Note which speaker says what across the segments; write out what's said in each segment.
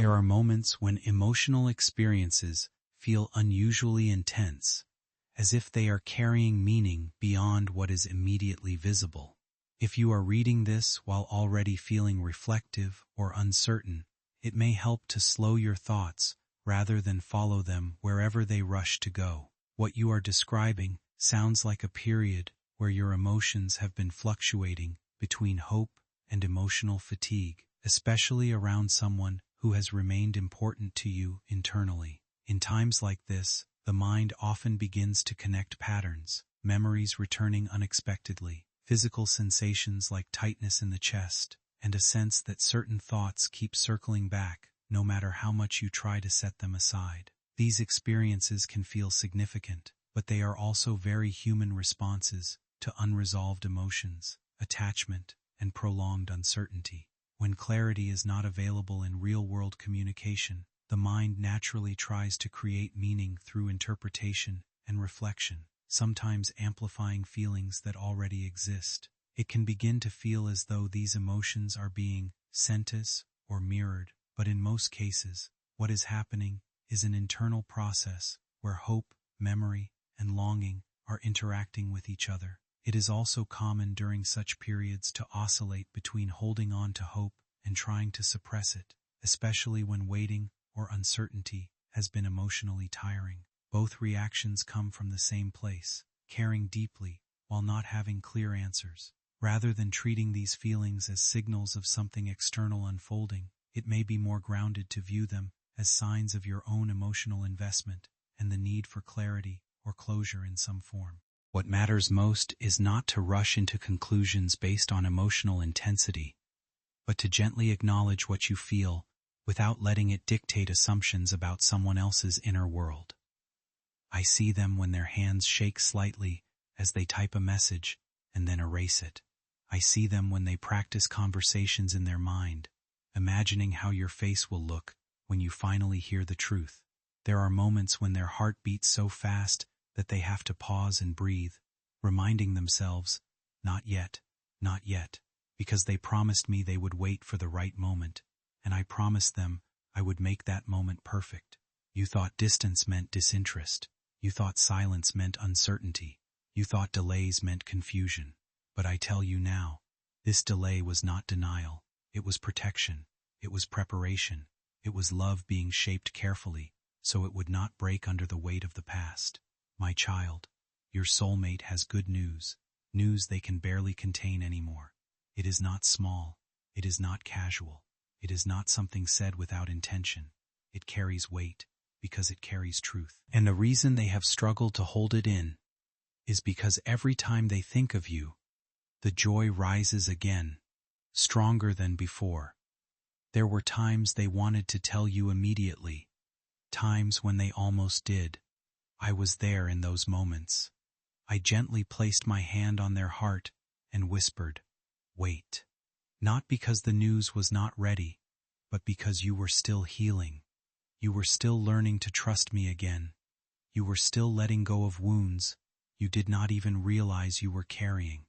Speaker 1: There are moments when emotional experiences feel unusually intense, as if they are carrying meaning beyond what is immediately visible. If you are reading this while already feeling reflective or uncertain, it may help to slow your thoughts rather than follow them wherever they rush to go. What you are describing sounds like a period where your emotions have been fluctuating between hope and emotional fatigue, especially around someone who has remained important to you internally. In times like this, the mind often begins to connect patterns, memories returning unexpectedly, physical sensations like tightness in the chest, and a sense that certain thoughts keep circling back, no matter how much you try to set them aside. These experiences can feel significant, but they are also very human responses to unresolved emotions, attachment, and prolonged uncertainty. When clarity is not available in real-world communication, the mind naturally tries to create meaning through interpretation and reflection, sometimes amplifying feelings that already exist. It can begin to feel as though these emotions are being sent us or mirrored, but in most cases, what is happening is an internal process where hope, memory, and longing are interacting with each other. It is also common during such periods to oscillate between holding on to hope and trying to suppress it, especially when waiting or uncertainty has been emotionally tiring. Both reactions come from the same place, caring deeply while not having clear answers. Rather than treating these feelings as signals of something external unfolding, it may be more grounded to view them as signs of your own emotional investment and the need for clarity or closure in some form. What matters most is not to rush into conclusions based on emotional intensity, but to gently acknowledge what you feel without letting it dictate assumptions about someone else's inner world. I see them when their hands shake slightly as they type a message and then erase it. I see them when they practice conversations in their mind, imagining how your face will look when you finally hear the truth. There are moments when their heart beats so fast that they have to pause and breathe, reminding themselves, not yet, because they promised me they would wait for the right moment, and I promised them I would make that moment perfect. You thought distance meant disinterest. You thought silence meant uncertainty. You thought delays meant confusion. But I tell you now, this delay was not denial. It was protection. It was preparation. It was love being shaped carefully, so it would not break under the weight of the past. My child, your soulmate has good news they can barely contain anymore. It is not small. It is not casual. It is not something said without intention. It carries weight because it carries truth. And the reason they have struggled to hold it in is because every time they think of you, the joy rises again, stronger than before. There were times they wanted to tell you immediately, times when they almost did. I was there in those moments. I gently placed my hand on their heart and whispered, wait. Not because the news was not ready, but because you were still healing. You were still learning to trust me again. You were still letting go of wounds you did not even realize you were carrying.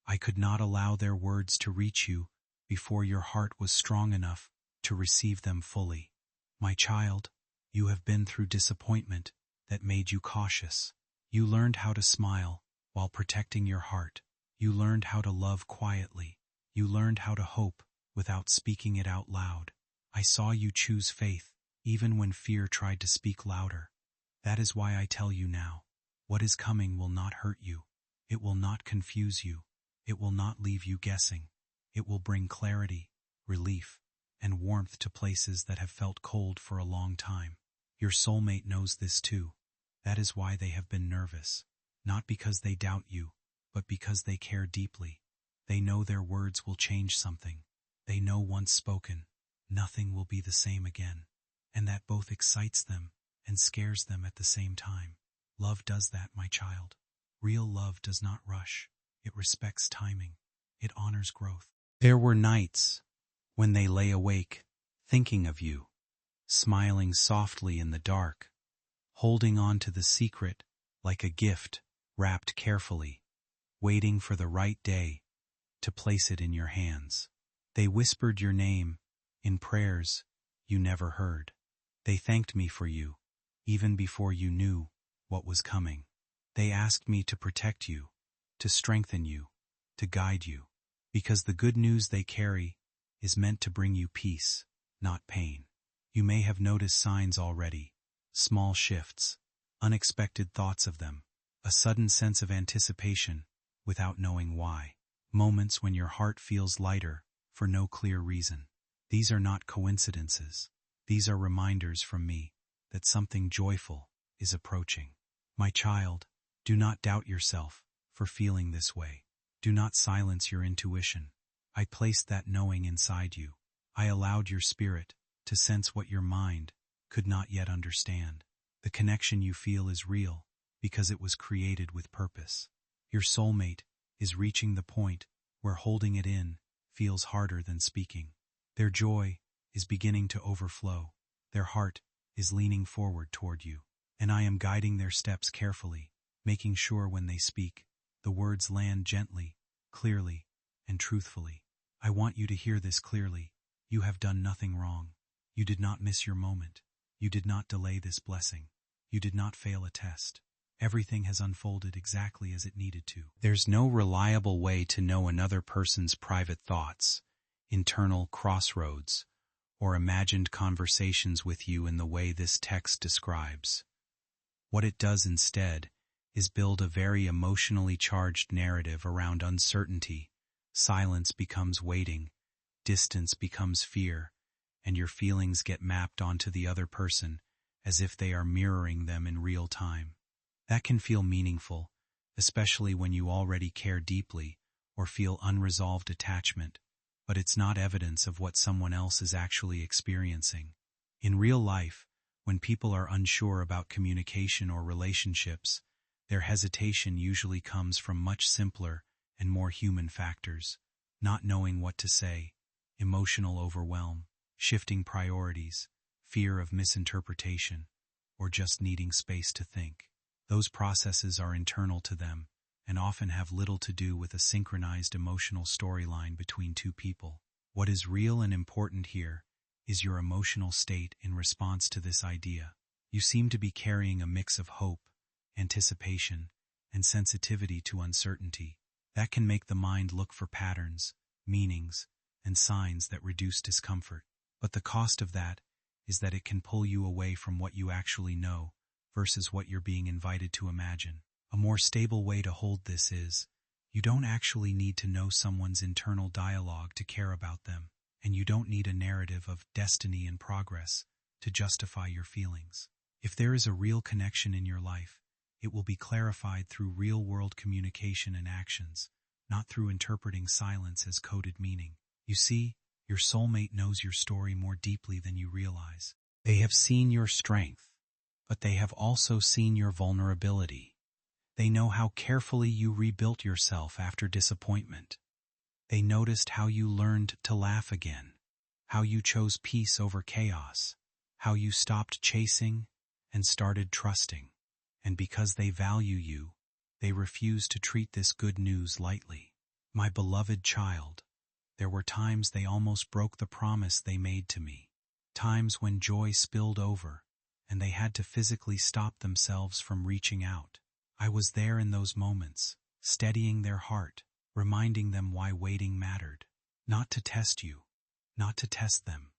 Speaker 1: I could not allow their words to reach you before your heart was strong enough to receive them fully. My child, you have been through disappointment that made you cautious. You learned how to smile while protecting your heart. You learned how to love quietly. You learned how to hope without speaking it out loud. I saw you choose faith, even when fear tried to speak louder. That is why I tell you now, what is coming will not hurt you. It will not confuse you. It will not leave you guessing. It will bring clarity, relief, and warmth to places that have felt cold for a long time. Your soulmate knows this too. That is why they have been nervous. Not because they doubt you, but because they care deeply. They know their words will change something. They know once spoken, nothing will be the same again. And that both excites them and scares them at the same time. Love does that, my child. Real love does not rush. It respects timing. It honors growth. There were nights when they lay awake, thinking of you, smiling softly in the dark, holding on to the secret like a gift wrapped carefully, waiting for the right day to place it in your hands. They whispered your name in prayers you never heard. They thanked me for you, even before you knew what was coming. They asked me to protect you, to strengthen you, to guide you, because the good news they carry is meant to bring you peace, not pain. You may have noticed signs already, small shifts, unexpected thoughts of them, a sudden sense of anticipation without knowing why, moments when your heart feels lighter for no clear reason. These are not coincidences. These are reminders from me that something joyful is approaching. My child, do not doubt yourself for feeling this way. Do not silence your intuition. I placed that knowing inside you. I allowed your spirit to sense what your mind could not yet understand. The connection you feel is real because it was created with purpose. Your soulmate is reaching the point where holding it in feels harder than speaking. Their joy is beginning to overflow. Their heart is leaning forward toward you, and I am guiding their steps carefully, making sure when they speak, the words land gently, clearly, and truthfully. I want you to hear this clearly. You have done nothing wrong. You did not miss your moment. You did not delay this blessing. You did not fail a test. Everything has unfolded exactly as it needed to. There's no reliable way to know another person's private thoughts, internal crossroads, or imagined conversations with you in the way this text describes. What it does instead is build a very emotionally charged narrative around uncertainty. Silence becomes waiting, distance becomes fear, and your feelings get mapped onto the other person as if they are mirroring them in real time. That can feel meaningful, especially when you already care deeply or feel unresolved attachment, but it's not evidence of what someone else is actually experiencing. In real life, when people are unsure about communication or relationships, their hesitation usually comes from much simpler and more human factors: not knowing what to say, emotional overwhelm, shifting priorities, fear of misinterpretation, or just needing space to think. Those processes are internal to them and often have little to do with a synchronized emotional storyline between two people. What is real and important here is your emotional state in response to this idea. You seem to be carrying a mix of hope, anticipation, and sensitivity to uncertainty. That can make the mind look for patterns, meanings, and signs that reduce discomfort. But the cost of that is that it can pull you away from what you actually know versus what you're being invited to imagine. A more stable way to hold this is, you don't actually need to know someone's internal dialogue to care about them, and you don't need a narrative of destiny and progress to justify your feelings. If there is a real connection in your life, it will be clarified through real-world communication and actions, not through interpreting silence as coded meaning. You see, your soulmate knows your story more deeply than you realize. They have seen your strength, but they have also seen your vulnerability. They know how carefully you rebuilt yourself after disappointment. They noticed how you learned to laugh again, how you chose peace over chaos, how you stopped chasing and started trusting. And because they value you, they refuse to treat this good news lightly. My beloved child, there were times they almost broke the promise they made to me. Times when joy spilled over, and they had to physically stop themselves from reaching out. I was there in those moments, steadying their heart, reminding them why waiting mattered. Not to test you, not to test them,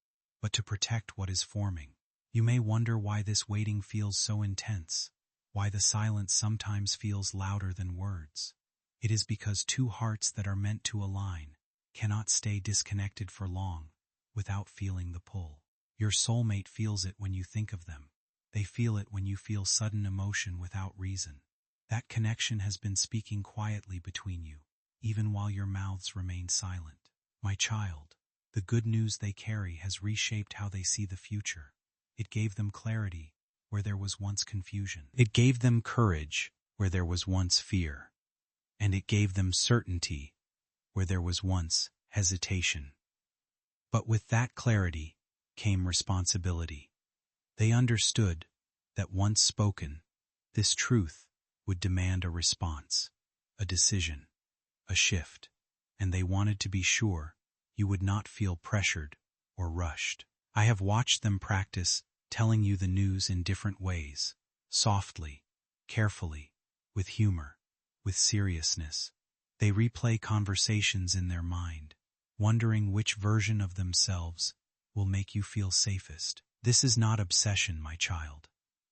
Speaker 1: but to protect what is forming. You may wonder why this waiting feels so intense, why the silence sometimes feels louder than words. It is because two hearts that are meant to align cannot stay disconnected for long without feeling the pull. Your soulmate feels it when you think of them. They feel it when you feel sudden emotion without reason. That connection has been speaking quietly between you, even while your mouths remain silent. My child, the good news they carry has reshaped how they see the future. It gave them clarity where there was once confusion. It gave them courage where there was once fear. And it gave them certainty where there was once hesitation. But with that clarity came responsibility. They understood that once spoken, this truth would demand a response, a decision, a shift, and they wanted to be sure you would not feel pressured or rushed. I have watched them practice telling you the news in different ways, softly, carefully, with humor, with seriousness. They replay conversations in their mind, wondering which version of themselves will make you feel safest. This is not obsession, my child.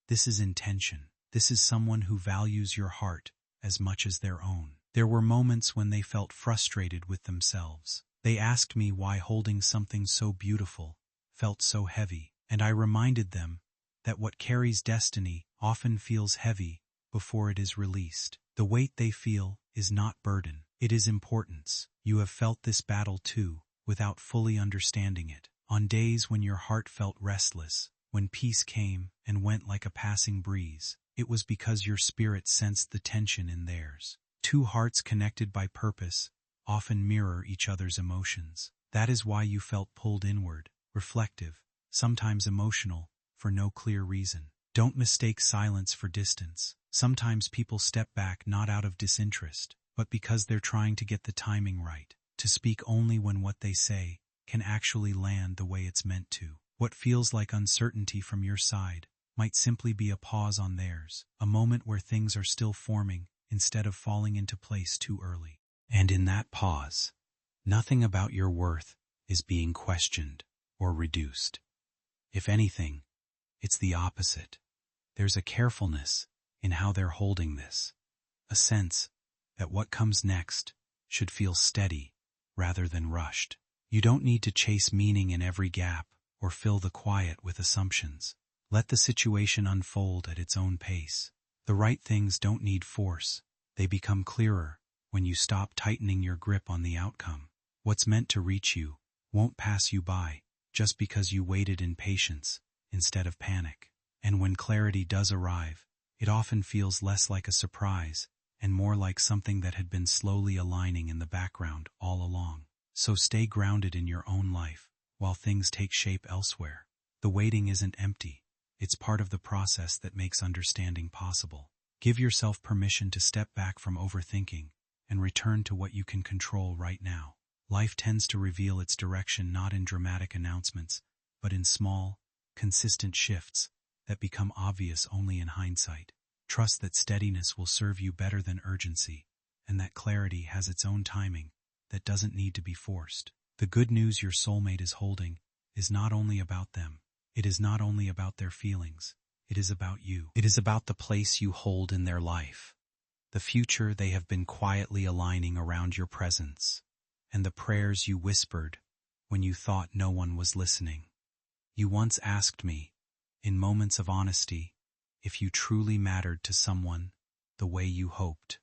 Speaker 1: This is intention. This is someone who values your heart as much as their own. There were moments when they felt frustrated with themselves. They asked me why holding something so beautiful felt so heavy, and I reminded them that what carries destiny often feels heavy before it is released. The weight they feel is not burden, it is importance. You have felt this battle too, without fully understanding it. On days when your heart felt restless, when peace came and went like a passing breeze, it was because your spirit sensed the tension in theirs. Two hearts connected by purpose often mirror each other's emotions. That is why you felt pulled inward, reflective, sometimes emotional, for no clear reason. Don't mistake silence for distance. Sometimes people step back not out of disinterest, but because they're trying to get the timing right, to speak only when what they say can actually land the way it's meant to. What feels like uncertainty from your side might simply be a pause on theirs, a moment where things are still forming instead of falling into place too early. And in that pause, nothing about your worth is being questioned or reduced. If anything, it's the opposite. There's a carefulness in how they're holding this, a sense that what comes next should feel steady rather than rushed. You don't need to chase meaning in every gap or fill the quiet with assumptions. Let the situation unfold at its own pace. The right things don't need force. They become clearer when you stop tightening your grip on the outcome. What's meant to reach you won't pass you by just because you waited in patience instead of panic. And when clarity does arrive, it often feels less like a surprise and more like something that had been slowly aligning in the background all along. So stay grounded in your own life while things take shape elsewhere. The waiting isn't empty. It's part of the process that makes understanding possible. Give yourself permission to step back from overthinking and return to what you can control right now. Life tends to reveal its direction not in dramatic announcements, but in small, consistent shifts that become obvious only in hindsight. Trust that steadiness will serve you better than urgency, and that clarity has its own timing that doesn't need to be forced. The good news your soulmate is holding is not only about them. It is not only about their feelings. It is about you. It is about the place you hold in their life, the future they have been quietly aligning around your presence, and the prayers you whispered when you thought no one was listening. You once asked me, in moments of honesty, if you truly mattered to someone the way you hoped.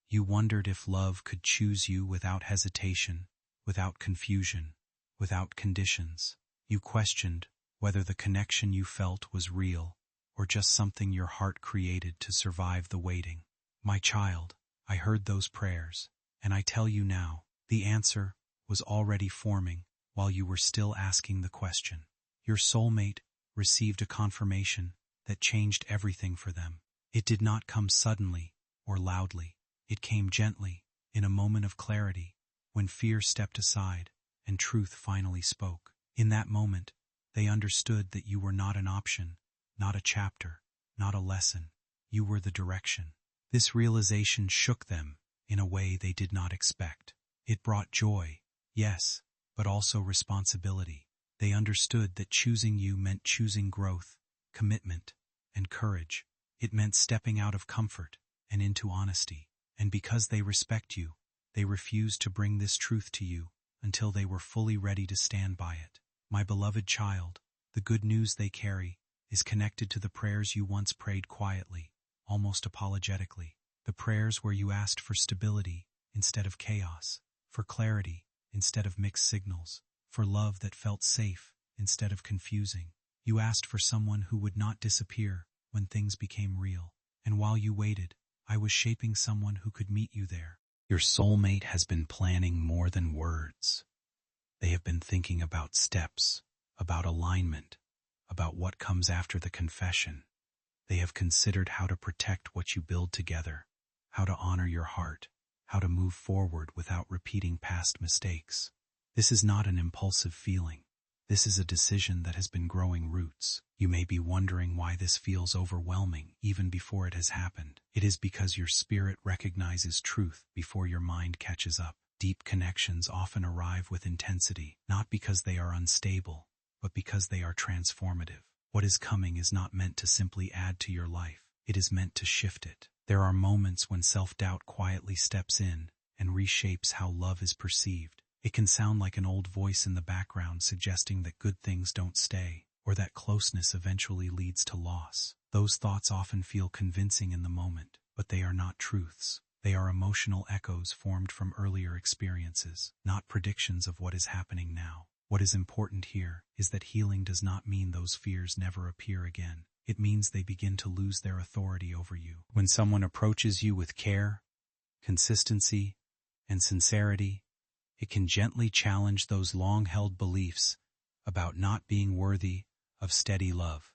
Speaker 1: You wondered if love could choose you without hesitation, without confusion, without conditions. You questioned whether the connection you felt was real or just something your heart created to survive the waiting. My child, I heard those prayers, and I tell you now, the answer was already forming while you were still asking the question. Your soulmate received a confirmation that changed everything for them. It did not come suddenly or loudly. It came gently, in a moment of clarity, when fear stepped aside and truth finally spoke. In that moment, they understood that you were not an option, not a chapter, not a lesson. You were the direction. This realization shook them in a way they did not expect. It brought joy, yes, but also responsibility. They understood that choosing you meant choosing growth, commitment, and courage. It meant stepping out of comfort and into honesty. And because they respect you, they refuse to bring this truth to you until they were fully ready to stand by it. My beloved child, the good news they carry is connected to the prayers you once prayed quietly, almost apologetically. The prayers where you asked for stability instead of chaos, for clarity instead of mixed signals, for love that felt safe instead of confusing. You asked for someone who would not disappear when things became real. And while you waited, I was shaping someone who could meet you there. Your soulmate has been planning more than words. They have been thinking about steps, about alignment, about what comes after the confession. They have considered how to protect what you build together, how to honor your heart, how to move forward without repeating past mistakes. This is not an impulsive feeling. This is a decision that has been growing roots. You may be wondering why this feels overwhelming even before it has happened. It is because your spirit recognizes truth before your mind catches up. Deep connections often arrive with intensity, not because they are unstable, but because they are transformative. What is coming is not meant to simply add to your life. It is meant to shift it. There are moments when self-doubt quietly steps in and reshapes how love is perceived. It can sound like an old voice in the background suggesting that good things don't stay, or that closeness eventually leads to loss. Those thoughts often feel convincing in the moment, but they are not truths. They are emotional echoes formed from earlier experiences, not predictions of what is happening now. What is important here is that healing does not mean those fears never appear again. It means they begin to lose their authority over you. When someone approaches you with care, consistency, and sincerity, it can gently challenge those long-held beliefs about not being worthy of steady love.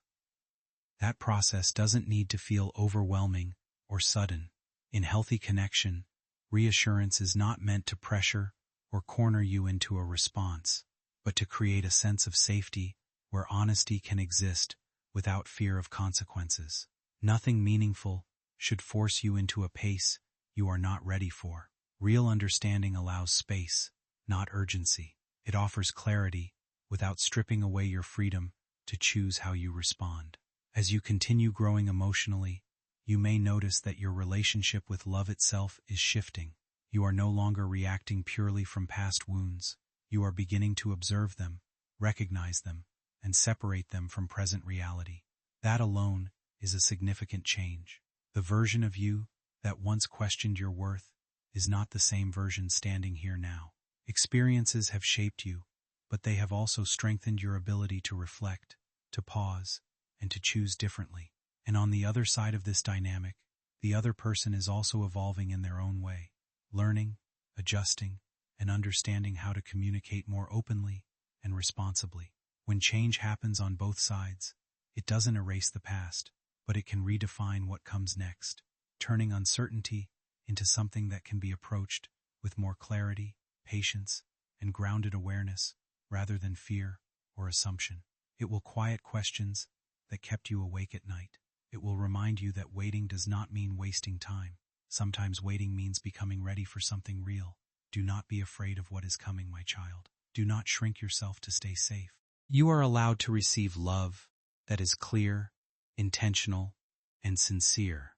Speaker 1: That process doesn't need to feel overwhelming or sudden. In healthy connection, reassurance is not meant to pressure or corner you into a response, but to create a sense of safety where honesty can exist without fear of consequences. Nothing meaningful should force you into a pace you are not ready for. Real understanding allows space, not urgency. It offers clarity without stripping away your freedom to choose how you respond. As you continue growing emotionally, you may notice that your relationship with love itself is shifting. You are no longer reacting purely from past wounds. You are beginning to observe them, recognize them, and separate them from present reality. That alone is a significant change. The version of you that once questioned your worth is not the same version standing here now. Experiences have shaped you, but they have also strengthened your ability to reflect, to pause, and to choose differently. And on the other side of this dynamic, the other person is also evolving in their own way, learning, adjusting, and understanding how to communicate more openly and responsibly. When change happens on both sides, it doesn't erase the past, but it can redefine what comes next, turning uncertainty into something that can be approached with more clarity, patience, and grounded awareness rather than fear or assumption. It will quiet questions that kept you awake at night. It will remind you that waiting does not mean wasting time. Sometimes waiting means becoming ready for something real. Do not be afraid of what is coming, my child. Do not shrink yourself to stay safe. You are allowed to receive love that is clear, intentional, and sincere.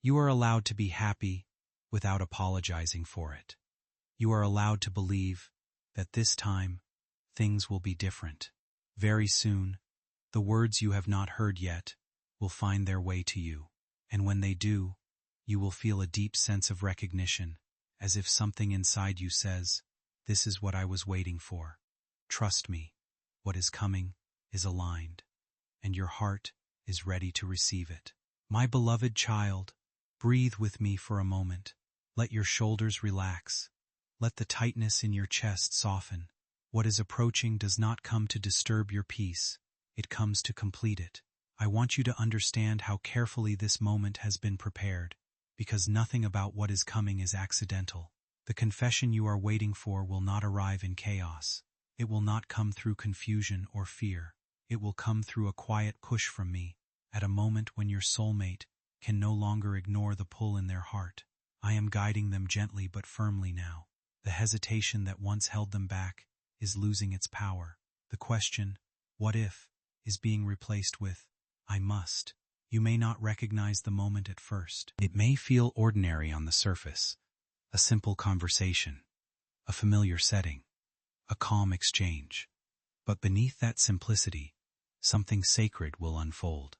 Speaker 1: You are allowed to be happy without apologizing for it. You are allowed to believe that this time things will be different. Very soon, the words you have not heard yet will find their way to you, and when they do, you will feel a deep sense of recognition, as if something inside you says, "This is what I was waiting for." Trust me, what is coming is aligned, and your heart is ready to receive it. My beloved child, breathe with me for a moment. Let your shoulders relax. Let the tightness in your chest soften. What is approaching does not come to disturb your peace. It comes to complete it. I want you to understand how carefully this moment has been prepared, because nothing about what is coming is accidental. The confession you are waiting for will not arrive in chaos. It will not come through confusion or fear. It will come through a quiet push from me, at a moment when your soulmate can no longer ignore the pull in their heart. I am guiding them gently but firmly now. The hesitation that once held them back is losing its power. The question, "What if?" is being replaced with, "I must." You may not recognize the moment at first. It may feel ordinary on the surface, a simple conversation, a familiar setting, a calm exchange. But beneath that simplicity, something sacred will unfold.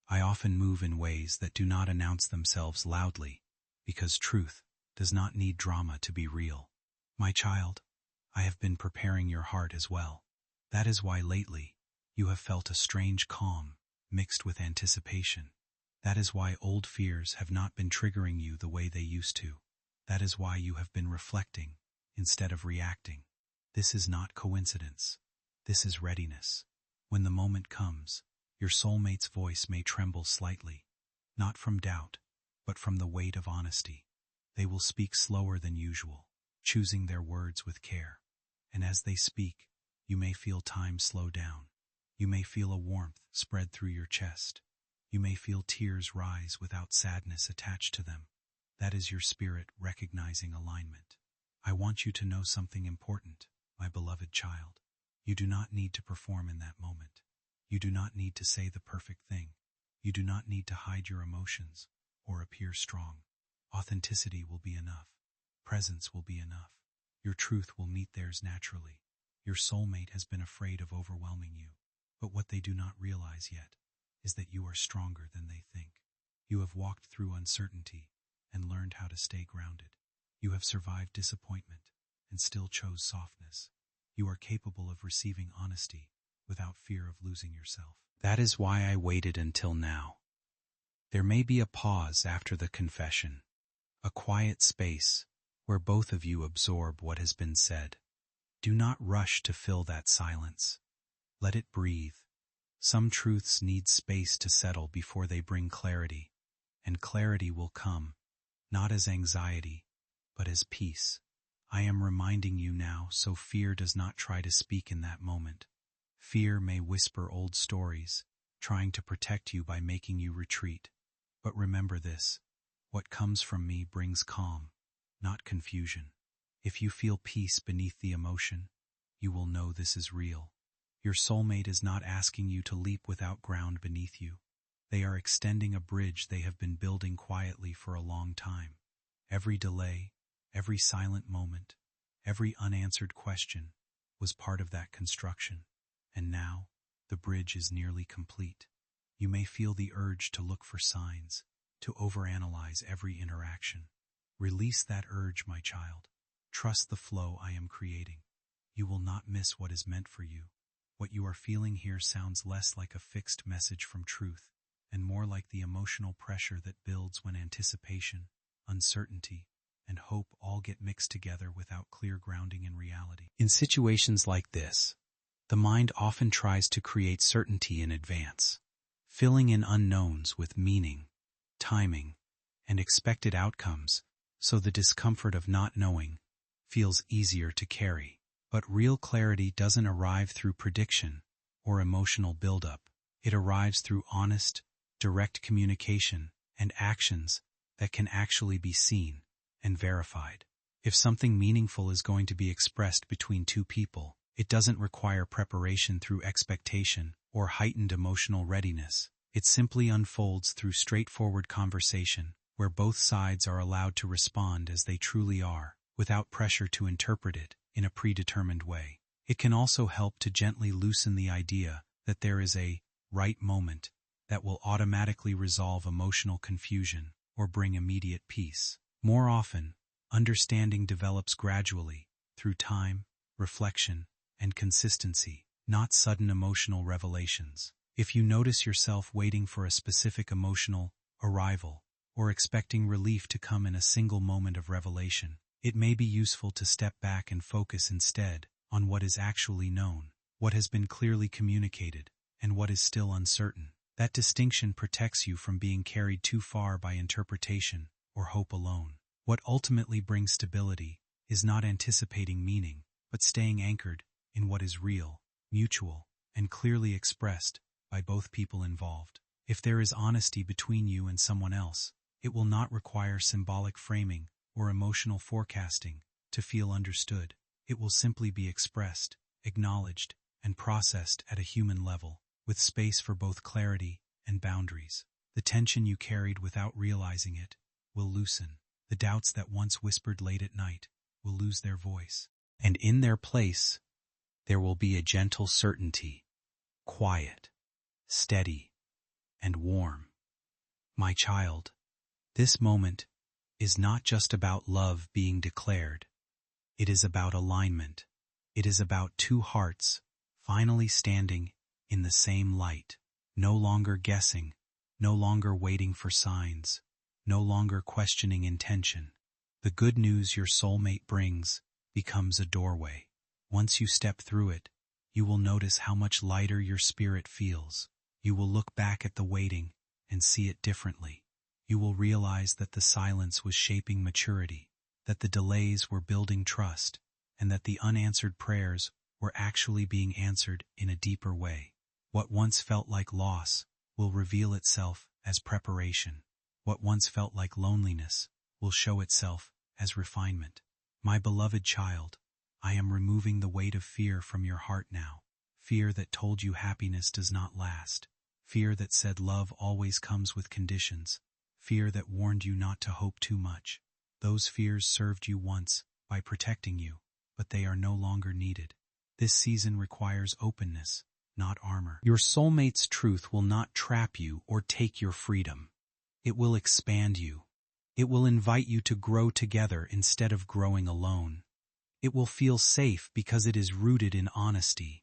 Speaker 1: I often move in ways that do not announce themselves loudly, because truth does not need drama to be real. My child, I have been preparing your heart as well. That is why lately you have felt a strange calm mixed with anticipation. That is why old fears have not been triggering you the way they used to. That is why you have been reflecting instead of reacting. This is not coincidence. This is readiness. When the moment comes, your soulmate's voice may tremble slightly, not from doubt, but from the weight of honesty. They will speak slower than usual, choosing their words with care. And as they speak, You may feel time slow down. You may feel a warmth spread through your chest. You may feel tears rise without sadness attached to them. That is your spirit recognizing alignment. I want you to know something important, my beloved child. You do not need to perform in that moment. You do not need to say the perfect thing. You do not need to hide your emotions or appear strong. Authenticity will be enough. Presence will be enough. Your truth will meet theirs naturally. Your soulmate has been afraid of overwhelming you, but what they do not realize yet is that you are stronger than they think. You have walked through uncertainty and learned how to stay grounded. You have survived disappointment and still chose softness. You are capable of receiving honesty without fear of losing yourself. That is why I waited until now. There may be a pause after the confession, a quiet space where both of you absorb what has been said. Do not rush to fill that silence. Let it breathe. Some truths need space to settle before they bring clarity, and clarity will come, not as anxiety, but as peace. I am reminding you now so fear does not try to speak in that moment. Fear may whisper old stories, trying to protect you by making you retreat. But remember this, what comes from me brings calm, not confusion. If you feel peace beneath the emotion, you will know this is real. Your soulmate is not asking you to leap without ground beneath you. They are extending a bridge they have been building quietly for a long time. Every delay, every silent moment, every unanswered question was part of that construction. And now, the bridge is nearly complete. You may feel the urge to look for signs, to overanalyze every interaction. Release that urge, my child. Trust the flow I am creating. You will not miss what is meant for you. What you are feeling here sounds less like a fixed message from truth, and more like the emotional pressure that builds when anticipation, uncertainty, and hope all get mixed together without clear grounding in reality. In situations like this, the mind often tries to create certainty in advance, filling in unknowns with meaning, timing, and expected outcomes, so the discomfort of not knowing feels easier to carry. But real clarity doesn't arrive through prediction or emotional buildup. It arrives through honest, direct communication and actions that can actually be seen and verified. If something meaningful is going to be expressed between two people, it doesn't require preparation through expectation or heightened emotional readiness. It simply unfolds through straightforward conversation, where both sides are allowed to respond as they truly are, without pressure to interpret it in a predetermined way. It can also help to gently loosen the idea that there is a right moment that will automatically resolve emotional confusion or bring immediate peace. More often, understanding develops gradually through time, reflection, and consistency, not sudden emotional revelations. If you notice yourself waiting for a specific emotional arrival or expecting relief to come in a single moment of revelation, it may be useful to step back and focus instead on what is actually known, what has been clearly communicated, and what is still uncertain. That distinction protects you from being carried too far by interpretation or hope alone. What ultimately brings stability is not anticipating meaning, but staying anchored in what is real, mutual, and clearly expressed by both people involved. If there is honesty between you and someone else, it will not require symbolic framing or emotional forecasting to feel understood. It will simply be expressed, acknowledged, and processed at a human level, with space for both clarity and boundaries. The tension you carried without realizing it will loosen. The doubts that once whispered late at night will lose their voice. And in their place, there will be a gentle certainty, quiet, steady, and warm. My child, this moment is not just about love being declared. It is about alignment. It is about two hearts finally standing in the same light, no longer guessing, no longer waiting for signs, no longer questioning intention. The good news your soulmate brings becomes a doorway. Once you step through it, you will notice how much lighter your spirit feels. You will look back at the waiting and see it differently. You will realize that the silence was shaping maturity, that the delays were building trust, and that the unanswered prayers were actually being answered in a deeper way. What once felt like loss will reveal itself as preparation. What once felt like loneliness will show itself as refinement. My beloved child, I am removing the weight of fear from your heart now. Fear that told you happiness does not last. Fear that said love always comes with conditions. Fear that warned you not to hope too much. Those fears served you once by protecting you, but they are no longer needed. This season requires openness, not armor. Your soulmate's truth will not trap you or take your freedom. It will expand you. It will invite you to grow together instead of growing alone. It will feel safe because it is rooted in honesty.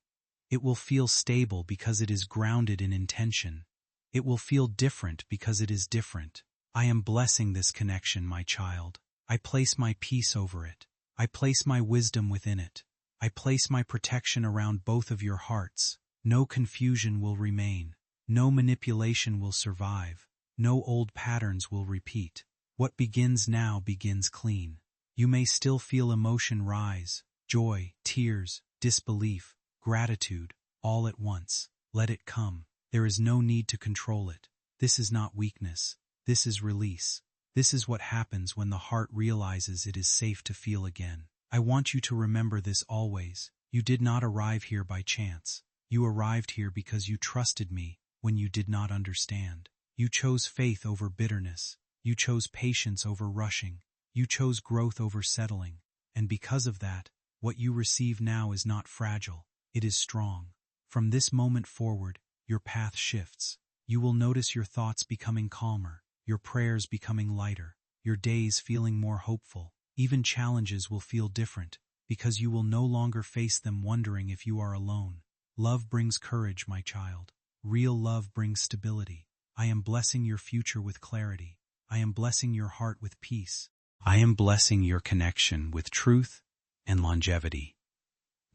Speaker 1: It will feel stable because it is grounded in intention. It will feel different because it is different. I am blessing this connection, my child. I place my peace over it. I place my wisdom within it. I place my protection around both of your hearts. No confusion will remain. No manipulation will survive. No old patterns will repeat. What begins now begins clean. You may still feel emotion rise, joy, tears, disbelief, gratitude, all at once. Let it come. There is no need to control it. This is not weakness. This is release. This is what happens when the heart realizes it is safe to feel again. I want you to remember this always. You did not arrive here by chance. You arrived here because you trusted me when you did not understand. You chose faith over bitterness. You chose patience over rushing. You chose growth over settling. And because of that, what you receive now is not fragile. It is strong. From this moment forward, your path shifts. You will notice your thoughts becoming calmer, your prayers becoming lighter, your days feeling more hopeful. Even challenges will feel different, because you will no longer face them wondering if you are alone. Love brings courage, my child. Real love brings stability. I am blessing your future with clarity. I am blessing your heart with peace. I am blessing your connection with truth and longevity.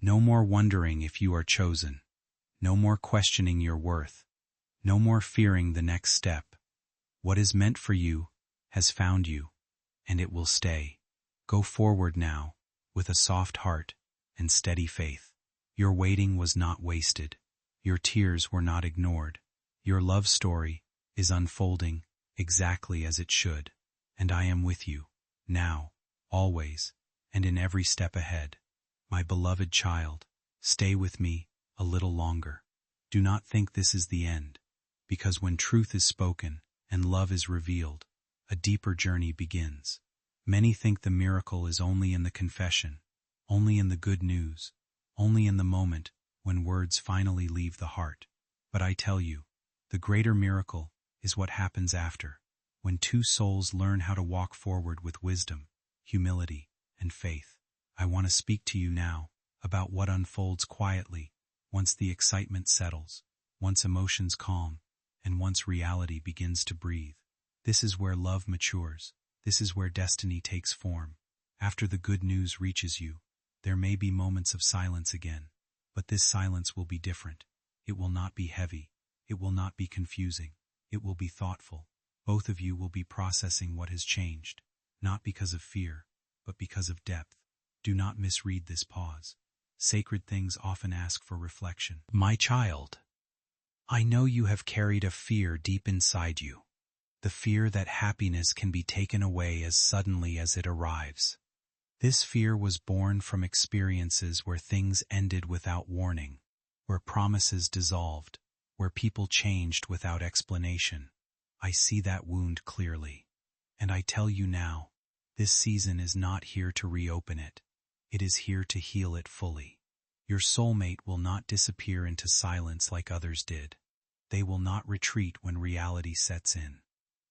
Speaker 1: No more wondering if you are chosen. No more questioning your worth. No more fearing the next step. What is meant for you has found you, and it will stay. Go forward now, with a soft heart and steady faith. Your waiting was not wasted. Your tears were not ignored. Your love story is unfolding exactly as it should. And I am with you, now, always, and in every step ahead. My beloved child, stay with me a little longer. Do not think this is the end, because when truth is spoken and love is revealed, a deeper journey begins. Many think the miracle is only in the confession, only in the good news, only in the moment when words finally leave the heart. But I tell you, the greater miracle is what happens after, when two souls learn how to walk forward with wisdom, humility, and faith. I want to speak to you now about what unfolds quietly once the excitement settles, once emotions calm, and once reality begins to breathe. This is where love matures. This is where destiny takes form. After the good news reaches you, there may be moments of silence again, but this silence will be different. It will not be heavy. It will not be confusing. It will be thoughtful. Both of you will be processing what has changed, not because of fear, but because of depth. Do not misread this pause. Sacred things often ask for reflection. My child, I know you have carried a fear deep inside you. The fear that happiness can be taken away as suddenly as it arrives. This fear was born from experiences where things ended without warning, where promises dissolved, where people changed without explanation. I see that wound clearly. And I tell you now, this season is not here to reopen it. It is here to heal it fully. Your soulmate will not disappear into silence like others did. They will not retreat when reality sets in.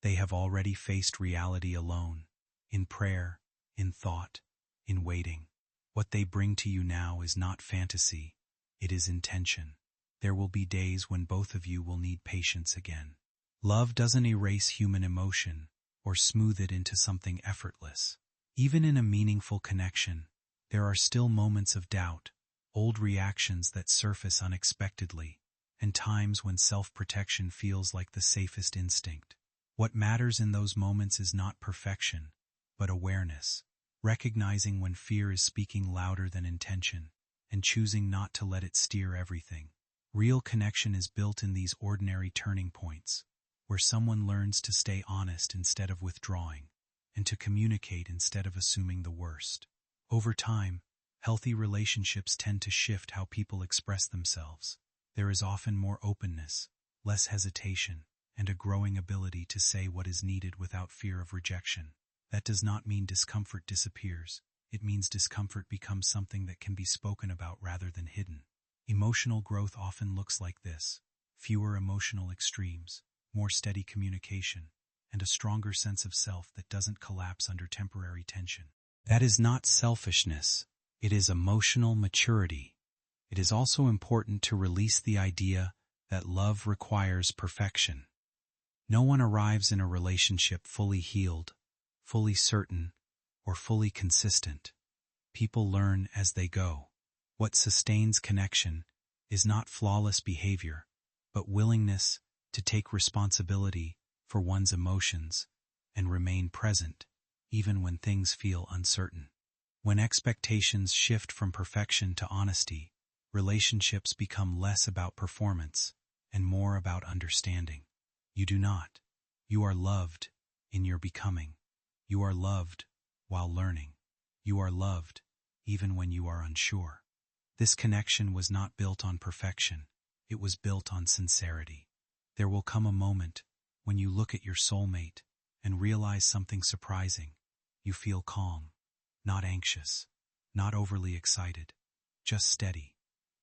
Speaker 1: They have already faced reality alone, in prayer, in thought, in waiting. What they bring to you now is not fantasy, it is intention. There will be days when both of you will need patience again. Love doesn't erase human emotion or smooth it into something effortless. Even in a meaningful connection, there are still moments of doubt, old reactions that surface unexpectedly, and times when self-protection feels like the safest instinct. What matters in those moments is not perfection, but awareness, recognizing when fear is speaking louder than intention, and choosing not to let it steer everything. Real connection is built in these ordinary turning points, where someone learns to stay honest instead of withdrawing, and to communicate instead of assuming the worst. Over time, healthy relationships tend to shift how people express themselves. There is often more openness, less hesitation, and a growing ability to say what is needed without fear of rejection. That does not mean discomfort disappears. It means discomfort becomes something that can be spoken about rather than hidden. Emotional growth often looks like this: fewer emotional extremes, more steady communication, and a stronger sense of self that doesn't collapse under temporary tension. That is not selfishness. It is emotional maturity. It is also important to release the idea that love requires perfection. No one arrives in a relationship fully healed, fully certain, or fully consistent. People learn as they go. What sustains connection is not flawless behavior, but willingness to take responsibility for one's emotions and remain present, even when things feel uncertain. When expectations shift from perfection to honesty, relationships become less about performance and more about understanding. You do not. You are loved in your becoming. You are loved while learning. You are loved even when you are unsure. This connection was not built on perfection. It was built on sincerity. There will come a moment when you look at your soulmate and realize something surprising. You feel calm, not anxious, not overly excited, just steady.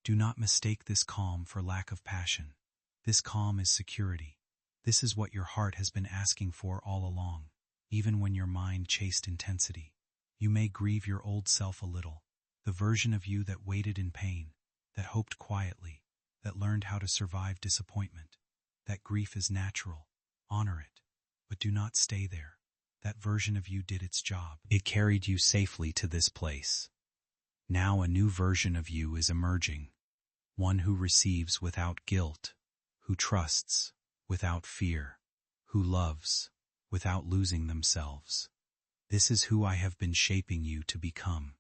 Speaker 1: Do not mistake this calm for lack of passion. This calm is security. This is what your heart has been asking for all along, even when your mind chased intensity. You may grieve your old self a little, the version of you that waited in pain, that hoped quietly, that learned how to survive disappointment. That grief is natural. Honor it, but do not stay there. That version of you did its job. It carried you safely to this place. Now a new version of you is emerging, one who receives without guilt, who trusts without fear, who loves without losing themselves. This is who I have been shaping you to become.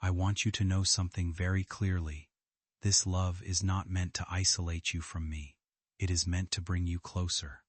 Speaker 1: I want you to know something very clearly. This love is not meant to isolate you from me. It is meant to bring you closer.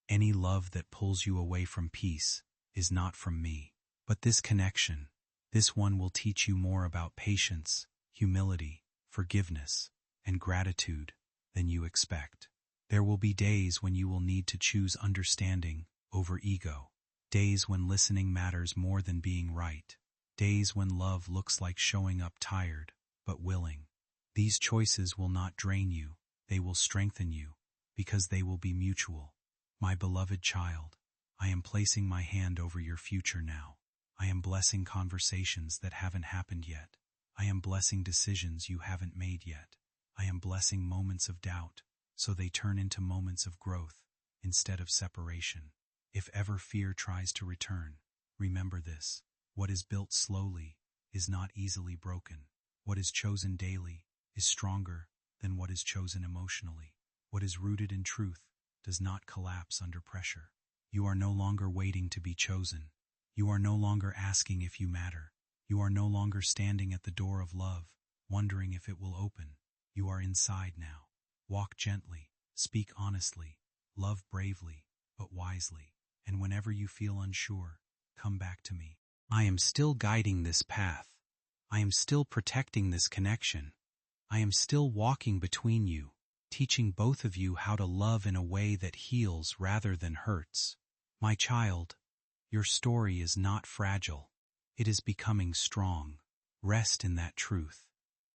Speaker 1: Any love that pulls you away from peace is not from me. But this connection, this one will teach you more about patience, humility, forgiveness, and gratitude than you expect. There will be days when you will need to choose understanding over ego. Days when listening matters more than being right. Days when love looks like showing up tired, but willing. These choices will not drain you. They will strengthen you, because they will be mutual. My beloved child, I am placing my hand over your future now. I am blessing conversations that haven't happened yet. I am blessing decisions you haven't made yet. I am blessing moments of doubt, so they turn into moments of growth, instead of separation. If ever fear tries to return, remember this: what is built slowly is not easily broken. What is chosen daily is stronger than what is chosen emotionally. What is rooted in truth does not collapse under pressure. You are no longer waiting to be chosen. You are no longer asking if you matter. You are no longer standing at the door of love, wondering if it will open. You are inside now. Walk gently, speak honestly, love bravely, but wisely. And whenever you feel unsure, come back to me. I am still guiding this path. I am still protecting this connection. I am still walking between you, teaching both of you how to love in a way that heals rather than hurts. My child, your story is not fragile. It is becoming strong. Rest in that truth,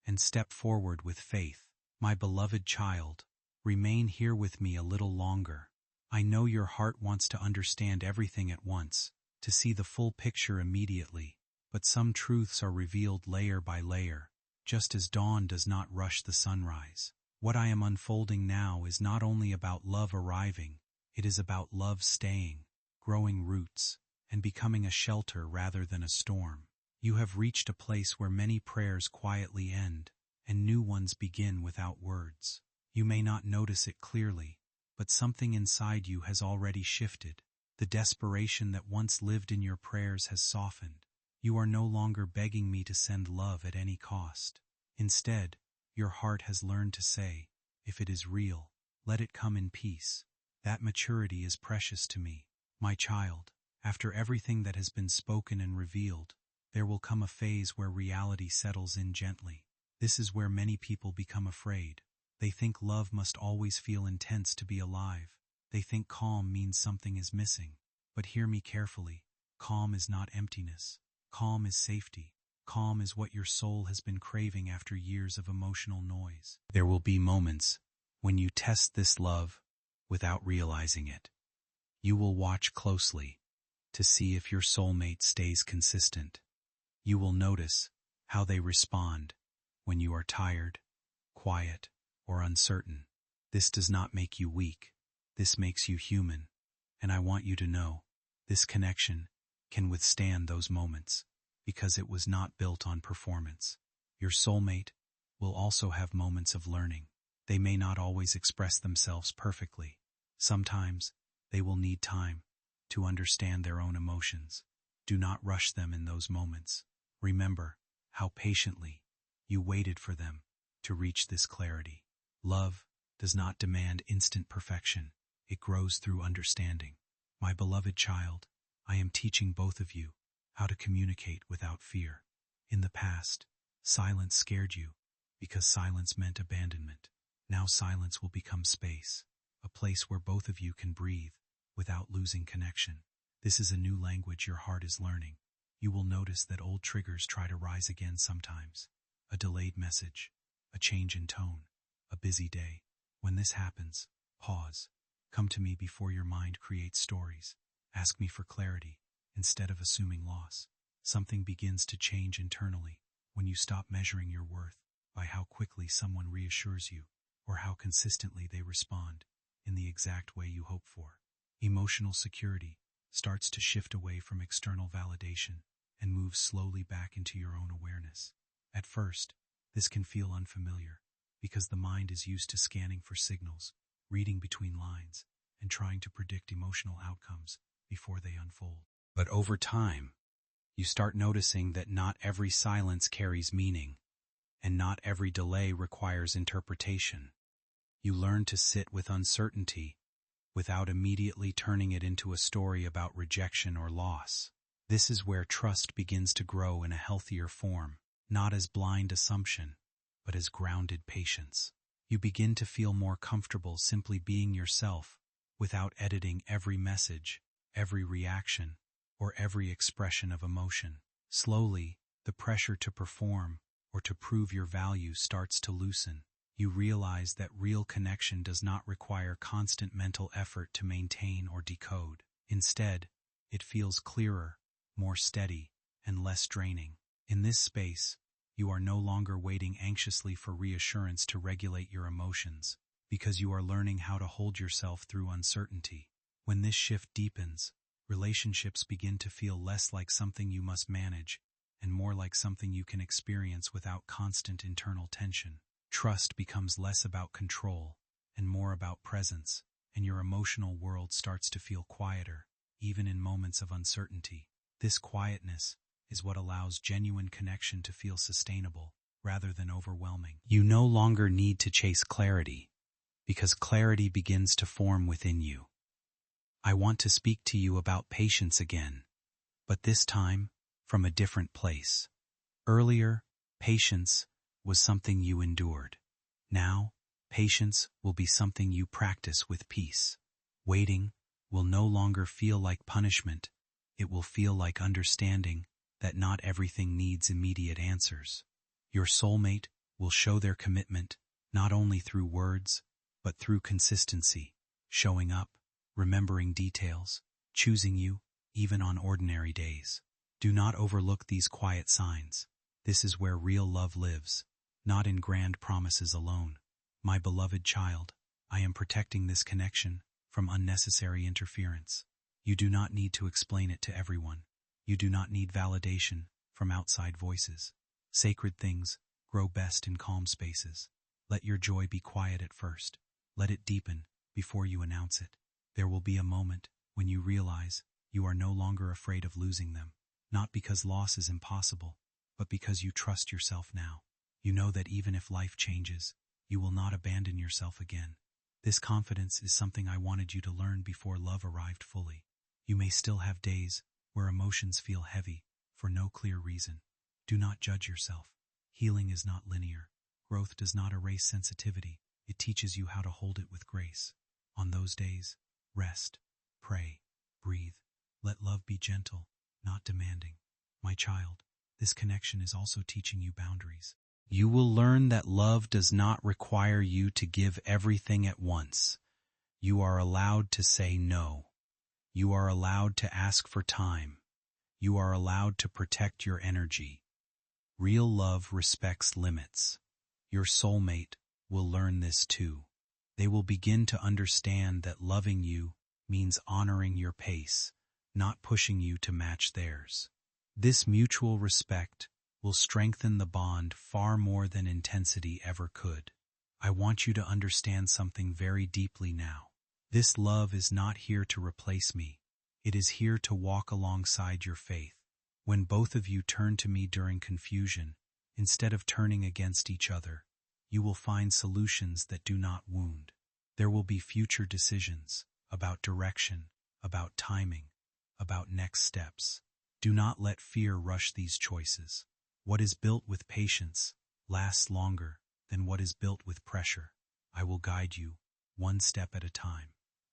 Speaker 1: and step forward with faith. My beloved child, remain here with me a little longer. I know your heart wants to understand everything at once, to see the full picture immediately, but some truths are revealed layer by layer, just as dawn does not rush the sunrise. What I am unfolding now is not only about love arriving, it is about love staying, growing roots, and becoming a shelter rather than a storm. You have reached a place where many prayers quietly end, and new ones begin without words. You may not notice it clearly, but something inside you has already shifted. The desperation that once lived in your prayers has softened. You are no longer begging me to send love at any cost. Instead, your heart has learned to say, if it is real, let it come in peace. That maturity is precious to me. My child, after everything that has been spoken and revealed, there will come a phase where reality settles in gently. This is where many people become afraid. They think love must always feel intense to be alive. They think calm means something is missing. But hear me carefully. Calm is not emptiness. Calm is safety. Calm is what your soul has been craving after years of emotional noise. There will be moments when you test this love without realizing it. You will watch closely to see if your soulmate stays consistent. You will notice how they respond when you are tired, quiet, or uncertain. This does not make you weak. This makes you human. And I want you to know, this connection can withstand those moments because it was not built on performance. Your soulmate will also have moments of learning. They may not always express themselves perfectly. Sometimes they will need time to understand their own emotions. Do not rush them in those moments. Remember how patiently you waited for them to reach this clarity. Love does not demand instant perfection. It grows through understanding. My beloved child, I am teaching both of you how to communicate without fear. In the past, silence scared you because silence meant abandonment. Now silence will become space, a place where both of you can breathe without losing connection. This is a new language your heart is learning. You will notice that old triggers try to rise again sometimes. A delayed message, a change in tone, a busy day. When this happens, pause. Come to me before your mind creates stories. Ask me for clarity instead of assuming loss. Something begins to change internally when you stop measuring your worth by how quickly someone reassures you or how consistently they respond in the exact way you hope for. Emotional security starts to shift away from external validation and moves slowly back into your own awareness. At first, this can feel unfamiliar because the mind is used to scanning for signals, reading between lines, and trying to predict emotional outcomes before they unfold. But over time, you start noticing that not every silence carries meaning, and not every delay requires interpretation. You learn to sit with uncertainty without immediately turning it into a story about rejection or loss. This is where trust begins to grow in a healthier form, not as blind assumption, but as grounded patience. You begin to feel more comfortable simply being yourself without editing every message, every reaction, or every expression of emotion. Slowly, the pressure to perform or to prove your value starts to loosen. You realize that real connection does not require constant mental effort to maintain or decode. Instead, it feels clearer, more steady, and less draining. In this space, you are no longer waiting anxiously for reassurance to regulate your emotions, because you are learning how to hold yourself through uncertainty. When this shift deepens, relationships begin to feel less like something you must manage and more like something you can experience without constant internal tension. Trust becomes less about control and more about presence, and your emotional world starts to feel quieter, even in moments of uncertainty. This quietness is what allows genuine connection to feel sustainable rather than overwhelming. You no longer need to chase clarity, because clarity begins to form within you. I want to speak to you about patience again, but this time from a different place. Earlier, patience was something you endured. Now, patience will be something you practice with peace. Waiting will no longer feel like punishment. It will feel like understanding that not everything needs immediate answers. Your soulmate will show their commitment not only through words, but through consistency, showing up, remembering details, choosing you, even on ordinary days. Do not overlook these quiet signs. This is where real love lives, not in grand promises alone. My beloved child, I am protecting this connection from unnecessary interference. You do not need to explain it to everyone. You do not need validation from outside voices. Sacred things grow best in calm spaces. Let your joy be quiet at first. Let it deepen before you announce it. There will be a moment when you realize you are no longer afraid of losing them, not because loss is impossible, but because you trust yourself now. You know that even if life changes, you will not abandon yourself again. This confidence is something I wanted you to learn before love arrived fully. You may still have days where emotions feel heavy for no clear reason. Do not judge yourself. Healing is not linear. Growth does not erase sensitivity. It teaches you how to hold it with grace. On those days, rest, pray, breathe. Let love be gentle, not demanding. My child, this connection is also teaching you boundaries. You will learn that love does not require you to give everything at once. You are allowed to say no. You are allowed to ask for time. You are allowed to protect your energy. Real love respects limits. Your soulmate will learn this too. They will begin to understand that loving you means honoring your pace, not pushing you to match theirs. This mutual respect will strengthen the bond far more than intensity ever could. I want you to understand something very deeply now. This love is not here to replace me. It is here to walk alongside your faith. When both of you turn to me during confusion, instead of turning against each other, you will find solutions that do not wound. There will be future decisions about direction, about timing, about next steps. Do not let fear rush these choices. What is built with patience lasts longer than what is built with pressure. I will guide you, one step at a time.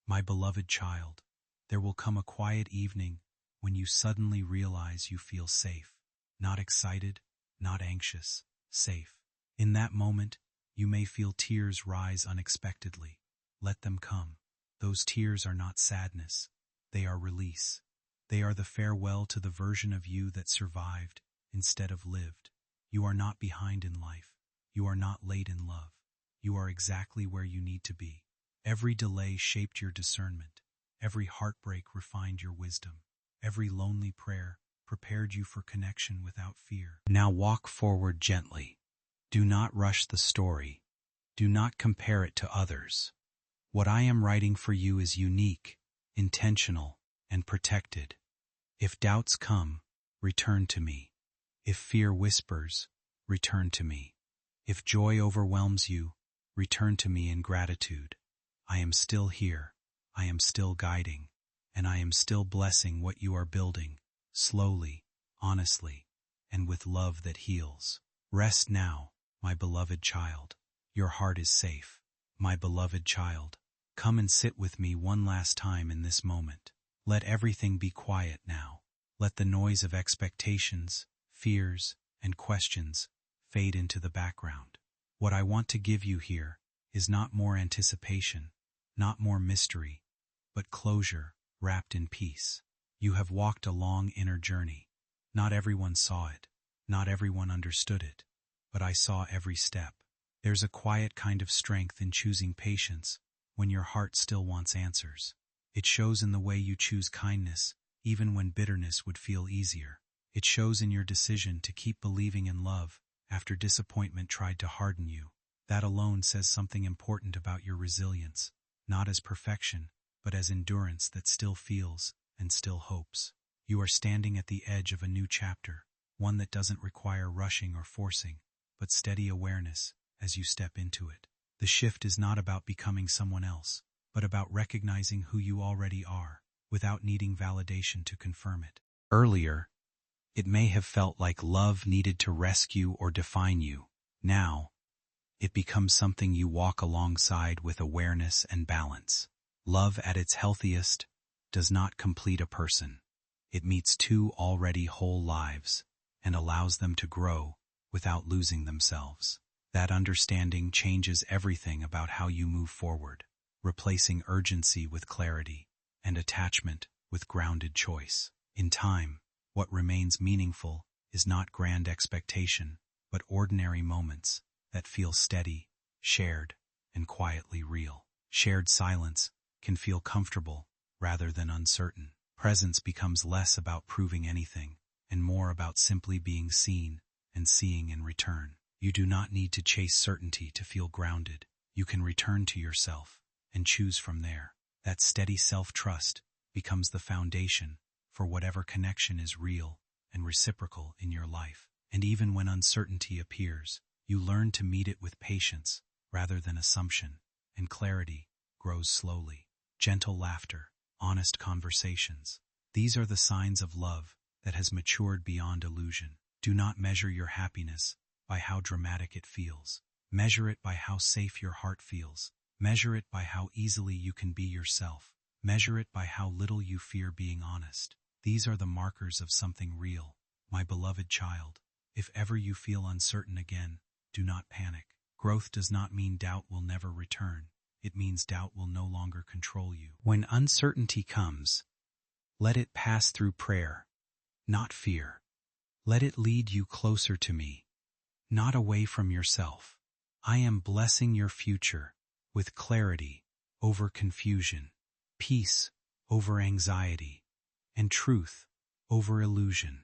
Speaker 1: My beloved child, there will come a quiet evening when you suddenly realize you feel safe. Not excited, not anxious, safe. In that moment, you may feel tears rise unexpectedly. Let them come. Those tears are not sadness. They are release. They are the farewell to the version of you that survived instead of lived. You are not behind in life. You are not late in love. You are exactly where you need to be. Every delay shaped your discernment. Every heartbreak refined your wisdom. Every lonely prayer prepared you for connection without fear. Now walk forward gently. Do not rush the story. Do not compare it to others. What I am writing for you is unique, intentional, and protected. If doubts come, return to me. If fear whispers, return to me. If joy overwhelms you, return to me in gratitude. I am still here. I am still guiding. And I am still blessing what you are building, slowly, honestly, and with love that heals. Rest now, my beloved child. Your heart is safe. My beloved child, come and sit with me one last time in this moment. Let everything be quiet now. Let the noise of expectations, fears, and questions fade into the background. What I want to give you here is not more anticipation, not more mystery, but closure wrapped in peace. You have walked a long inner journey. Not everyone saw it. Not everyone understood it. But I saw every step. There's a quiet kind of strength in choosing patience when your heart still wants answers. It shows in the way you choose kindness, even when bitterness would feel easier. It shows in your decision to keep believing in love after disappointment tried to harden you. That alone says something important about your resilience, not as perfection, but as endurance that still feels and still hopes. You are standing at the edge of a new chapter, one that doesn't require rushing or forcing, but steady awareness as you step into it. The shift is not about becoming someone else, but about recognizing who you already are, without needing validation to confirm it. Earlier, it may have felt like love needed to rescue or define you. Now, it becomes something you walk alongside with awareness and balance. Love at its healthiest does not complete a person. It meets two already whole lives and allows them to grow without losing themselves. That understanding changes everything about how you move forward, replacing urgency with clarity and attachment with grounded choice. In time, what remains meaningful is not grand expectation, but ordinary moments that feel steady, shared, and quietly real. Shared silence can feel comfortable rather than uncertain. Presence becomes less about proving anything and more about simply being seen and seeing in return. You do not need to chase certainty to feel grounded. You can return to yourself and choose from there. That steady self-trust becomes the foundation for whatever connection is real and reciprocal in your life. And even when uncertainty appears, You learn to meet it with patience rather than assumption, and clarity grows slowly. Gentle laughter, honest conversations. These are the signs of love that has matured beyond illusion. Do not measure your happiness by how dramatic it feels. Measure it by how safe your heart feels. Measure it by how easily you can be yourself. Measure it by how little you fear being honest. These are the markers of something real. My beloved child, if ever you feel uncertain again, do not panic. Growth does not mean doubt will never return. It means doubt will no longer control you. When uncertainty comes, let it pass through prayer, not fear. Let it lead you closer to me, not away from yourself. I am blessing your future with clarity over confusion, peace over anxiety, and truth over illusion.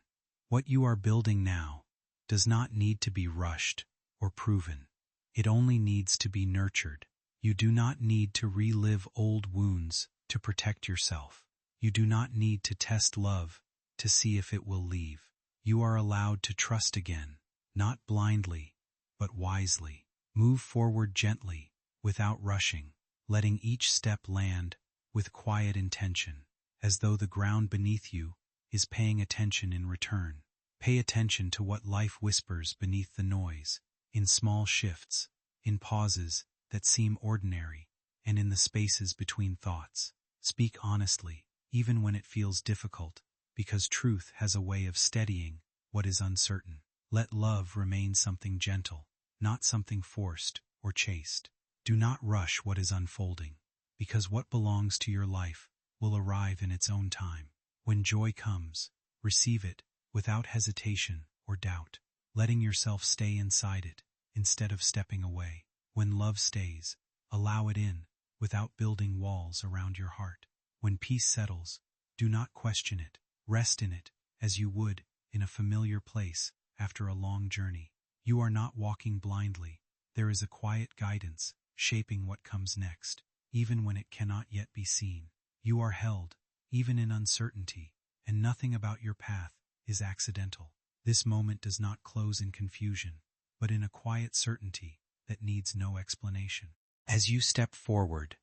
Speaker 1: What you are building now does not need to be rushed or proven. It only needs to be nurtured. You do not need to relive old wounds to protect yourself. You do not need to test love to see if it will leave. You are allowed to trust again, not blindly, but wisely. Move forward gently, without rushing, letting each step land with quiet intention, as though the ground beneath you is paying attention in return. Pay attention to what life whispers beneath the noise, in small shifts, in pauses that seem ordinary, and in the spaces between thoughts. Speak honestly, even when it feels difficult, because truth has a way of steadying what is uncertain. Let love remain something gentle, not something forced or chaste. Do not rush what is unfolding, because what belongs to your life will arrive in its own time. When joy comes, receive it without hesitation or doubt, letting yourself stay inside it instead of stepping away. When love stays, allow it in without building walls around your heart. When peace settles, do not question it. Rest in it as you would in a familiar place after a long journey. You are not walking blindly. There is a quiet guidance shaping what comes next, even when it cannot yet be seen. You are held, even in uncertainty, and nothing about your path is accidental. This moment does not close in confusion, but in a quiet certainty that needs no explanation. As you step forward,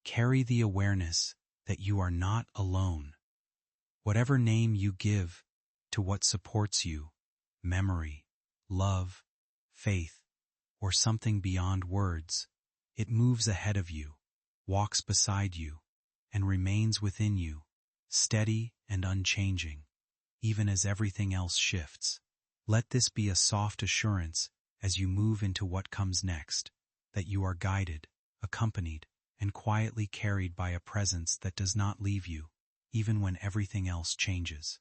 Speaker 1: carry the awareness that you are not alone. Whatever name you give to what supports you, memory, love, faith, or something beyond words, it moves ahead of you, walks beside you, and remains within you, steady and unchanging, even as everything else shifts. Let this be a soft assurance as you move into what comes next, that you are guided, accompanied, and quietly carried by a presence that does not leave you, even when everything else changes.